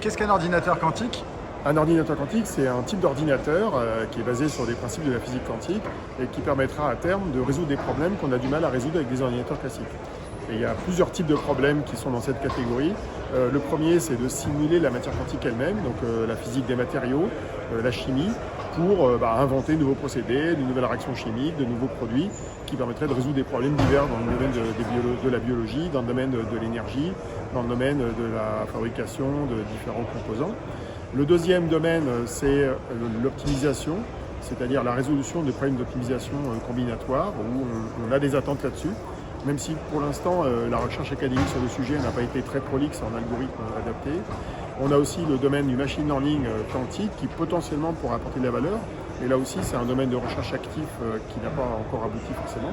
Qu'est-ce qu'un ordinateur quantique? Un ordinateur quantique, c'est un type d'ordinateur qui est basé sur des principes de la physique quantique et qui permettra à terme de résoudre des problèmes qu'on a du mal à résoudre avec des ordinateurs classiques. Et il y a plusieurs types de problèmes qui sont dans cette catégorie. Le premier, c'est de simuler la matière quantique elle-même, donc la physique des matériaux, la chimie, pour inventer de nouveaux procédés, de nouvelles réactions chimiques, de nouveaux produits qui permettraient de résoudre des problèmes divers dans le domaine de la biologie, dans le domaine de l'énergie, dans le domaine de la fabrication de différents composants. Le deuxième domaine, c'est l'optimisation, c'est-à-dire la résolution des problèmes d'optimisation combinatoire, où on a des attentes là-dessus, même si pour l'instant la recherche académique sur le sujet n'a pas été très prolixe en algorithmes adaptés. On a aussi le domaine du machine learning quantique qui potentiellement pourra apporter de la valeur, et là aussi c'est un domaine de recherche actif qui n'a pas encore abouti forcément.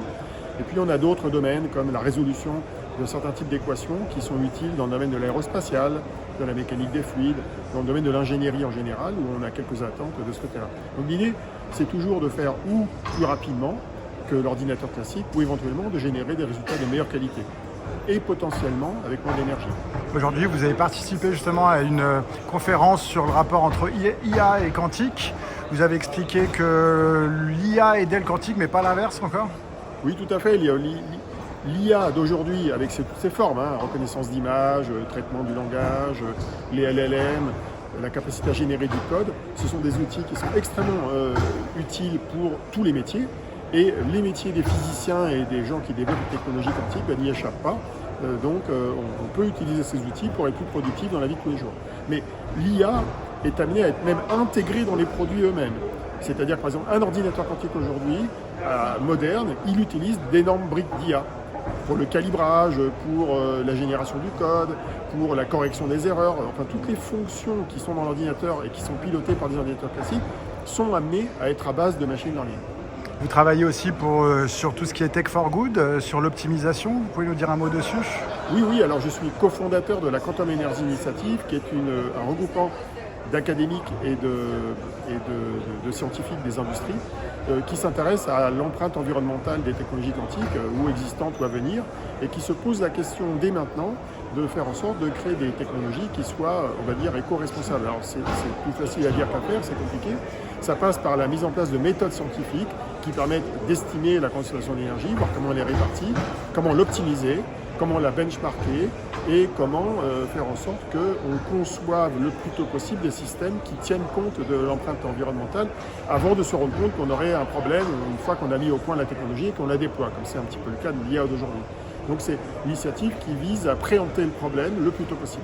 Et puis on a d'autres domaines comme la résolution de certains types d'équations qui sont utiles dans le domaine de l'aérospatial, de la mécanique des fluides, dans le domaine de l'ingénierie en général, où on a quelques attentes de ce côté-là. Donc l'idée, c'est toujours de faire ou plus rapidement que l'ordinateur classique, ou éventuellement de générer des résultats de meilleure qualité, et potentiellement avec moins d'énergie. Aujourd'hui, vous avez participé justement à une conférence sur le rapport entre IA et quantique. Vous avez expliqué que l'IA aidait le quantique, mais pas l'inverse encore? Oui, tout à fait. L'IA d'aujourd'hui, avec toutes ses formes, reconnaissance d'image, traitement du langage, les LLM, la capacité à générer du code, ce sont des outils qui sont extrêmement utiles pour tous les métiers. Et les métiers des physiciens et des gens qui développent des technologies quantiques n'y échappent pas. Donc on peut utiliser ces outils pour être plus productif dans la vie de tous les jours. Mais l'IA est amenée à être même intégrée dans les produits eux-mêmes. C'est-à-dire que par exemple un ordinateur quantique aujourd'hui, moderne, il utilise d'énormes briques d'IA pour le calibrage, pour la génération du code, pour la correction des erreurs. Enfin toutes les fonctions qui sont dans l'ordinateur et qui sont pilotées par des ordinateurs classiques sont amenées à être à base de machine learning. Vous travaillez aussi sur tout ce qui est Tech for Good, sur l'optimisation. Vous pouvez nous dire un mot dessus? Oui, alors je suis cofondateur de la Quantum Energy Initiative, qui est un regroupement d'académiques et de scientifiques des industries qui s'intéressent à l'empreinte environnementale des technologies quantiques, ou existantes ou à venir, et qui se posent la question dès maintenant de faire en sorte de créer des technologies qui soient, on va dire, éco-responsables. Alors c'est plus facile à dire qu'à faire, c'est compliqué. Ça passe par la mise en place de méthodes scientifiques qui permettent d'estimer la consommation d'énergie, voir comment elle est répartie, comment l'optimiser, comment la benchmarker et comment faire en sorte qu'on conçoive le plus tôt possible des systèmes qui tiennent compte de l'empreinte environnementale avant de se rendre compte qu'on aurait un problème une fois qu'on a mis au point la technologie et qu'on la déploie, comme c'est un petit peu le cas de l'IA d'aujourd'hui. Donc c'est une initiative qui vise à préempter le problème le plus tôt possible.